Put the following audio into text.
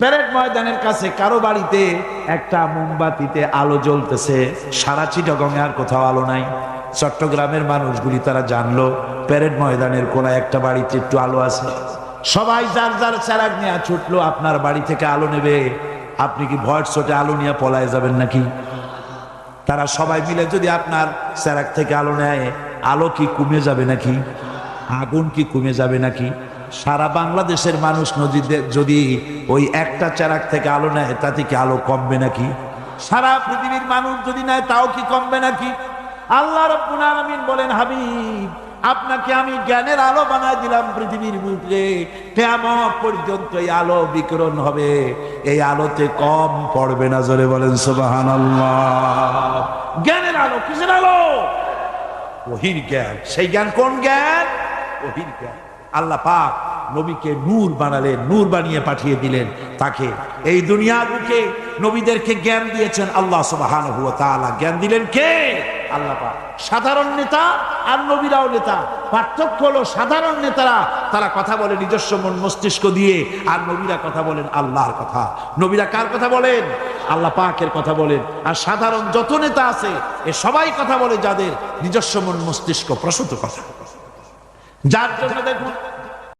Parade ময়দানের কাছে কারো বাড়িতে একটা মোমবাতিতে আলো জ্বলতেছে, সারা চিটাগংয়ে আর কোথাও আলো নাই। চট্টগ্রামের মানুষগুলি তারা জানলো প্যারেড ময়দানের কোনায় একটা বাড়িতে একটু আলো আছে। সবাই যার যার চেরাগ নিয়ে ছুটলো আপনার বাড়ি থেকে আলো নেবে। আপনি কি ভয়ের চোটে আলো নিয়ে পলায় যাবেন নাকি? তারা সবাই মিলে যদি আপনার চেরাগ থেকে আলো নেয়, আলো কি কমে যাবে নাকি? আগুন কি কমে যাবে নাকি? সারা বাংলাদেশের মানুষ নদীতে যদি ওই একটা চেরাগ থেকে আলো নেয়, তাতে কি আলো কমবে নাকি? সারা পৃথিবীর মানুষ যদি নেয়, তাও কি কমবে নাকি? আল্লাহ রাব্বুল আলামিন বলেন, হাবিব আপনাকে আমি জ্ঞানের আলো বানায় দিলাম পৃথিবীর বুকে, কিয়ামত পর্যন্ত এই আলো বিকিরণ হবে, এই আলোতে কম পড়বে না। জোরে বলেন সুবহানাল্লাহ। জ্ঞানের আলো, কিসের আলো? ওহীর জ্ঞান। সেই জ্ঞান কোন জ্ঞান? ওহীর জ্ঞান। আল্লাহ পাক নবীকে নূর বানালেন, নূর বানিয়ে পাঠিয়ে দিলেন তাকে এই দুনিয়ার বুকে। নবীদেরকে জ্ঞান দিয়েছেন আল্লাহ সুবহানাহু ওয়া তাআলা। জ্ঞান দিলেন কে? আল্লাহ পাক। সাধারণ নেতা আর নবীরাও নেতা। পার্থক্য হলো সাধারণ নেতারা তারা কথা বলে নিজস্ব মন মস্তিষ্ক দিয়ে, আর নবীরা কথা বলেন আল্লাহর কথা। নবীরা কার কথা বলেন? আল্লাহ পাকের কথা বলেন। আর সাধারণ যত নেতা আছে এ সবাই কথা বলে যাদের নিজস্ব মন মস্তিষ্ক প্রসূত কথা। যার জন্য দেখুন